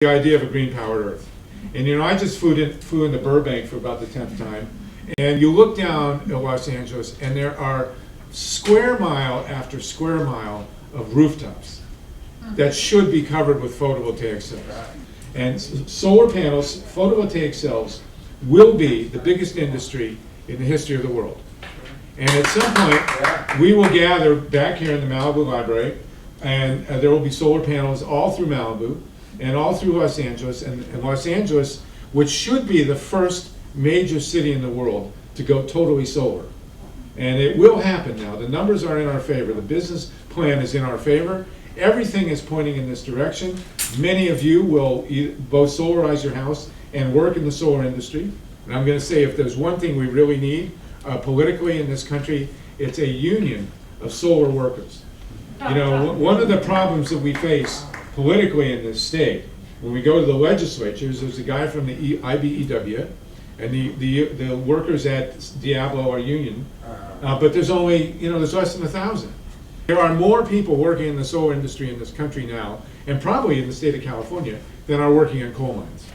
the idea of a green-powered Earth. And I just flew into Burbank for about the 10th time, and you look down at Los Angeles, and there are square mile after square mile of rooftops that should be covered with photovoltaic cells. And solar panels, photovoltaic cells, will be the biggest industry in the history of the world. And at some point, we will gather back here in the Malibu Library, and there will be solar panels all through Malibu and all through Los Angeles, and Los Angeles, which should be the first major city in the world to go totally solar. And it will happen now. The numbers are in our favor. The business plan is in our favor. Everything is pointing in this direction. Many of you will both solarize your house and work in the solar industry. And I'm going to say, if there's one thing we really need politically in this country, it's a union of solar workers. One of the problems that we face politically in this state, when we go to the legislatures, there's a guy from the IBEW, and the workers at Diablo are union, but there's only, there's less than 1,000. There are more people working in the solar industry in this country now, and probably in the state of California, than are working in coal mines.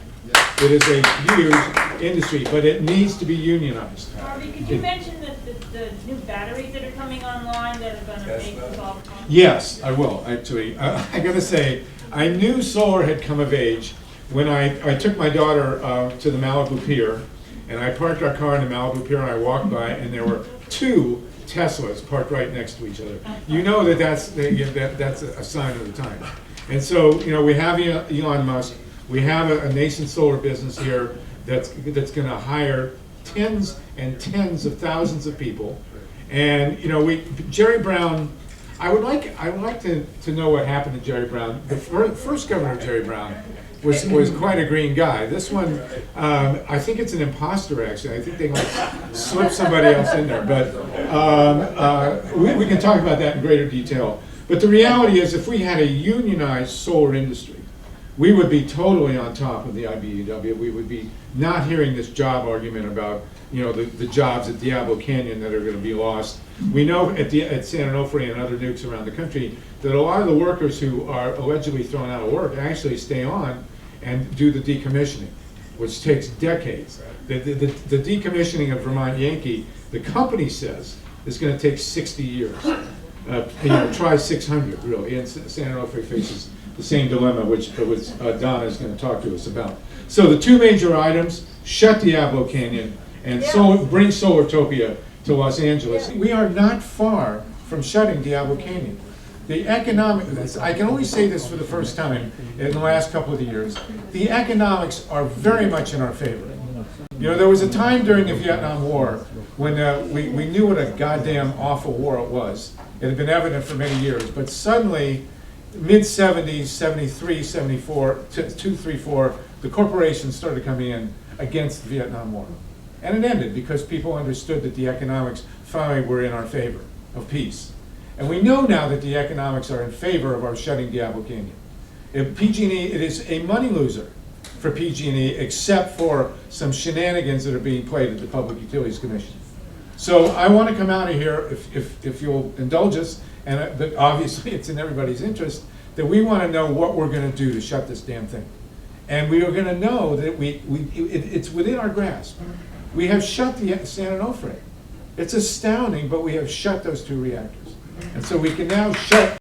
It is a huge industry, but it needs to be unionized. Harvey, could you mention the new batteries that are coming online that are going to make the bulb? Yes, I will, actually. I gotta say, I knew solar had come of age when I took my daughter to the Malibu Pier, and I parked our car in the Malibu Pier, and I walked by, and there were 2 Teslas parked right next to each other. You know that's a sign of the time. And so, we have Elon Musk. We have a nascent solar business here that's going to hire tens and tens of thousands of people. And Jerry Brown. I would like to know what happened to Jerry Brown. The first governor, Jerry Brown, was quite a green guy. This one, I think it's an imposter, actually. I think they might slip somebody else in there. But we can talk about that in greater detail. But the reality is, if we had a unionized solar industry, we would be totally on top of the IBEW. We would be not hearing this job argument about the jobs at Diablo Canyon that are going to be lost. We know at San Onofre and other nukes around the country that a lot of the workers who are allegedly thrown out of work actually stay on and do the decommissioning, which takes decades. The decommissioning of Vermont Yankee, the company says, is going to take 60 years. Try 600, really. And San Onofre faces the same dilemma, which Donna is going to talk to us about. So the 2 major items: shut Diablo Canyon and bring Solartopia to Los Angeles. We are not far from shutting Diablo Canyon. The economics, I can only say this for the first time in the last couple of years, the economics are very much in our favor. There was a time during the Vietnam War when we knew what a goddamn awful war it was. It had been evident for many years, but suddenly, mid-70s, 73, 74, 2, 3, 4, the corporations started coming in against the Vietnam War. And it ended because people understood that the economics finally were in our favor of peace. And we know now that the economics are in favor of our shutting Diablo Canyon. PG&E, it is a money loser for PG&E, except for some shenanigans that are being played at the Public Utilities Commission. So I want to come out of here, if you'll indulge us, but obviously it's in everybody's interest, that we want to know what we're going to do to shut this damn thing. And we are going to know that it's within our grasp. We have shut the San Onofre. It's astounding, but we have shut those 2 reactors. And so we can now shut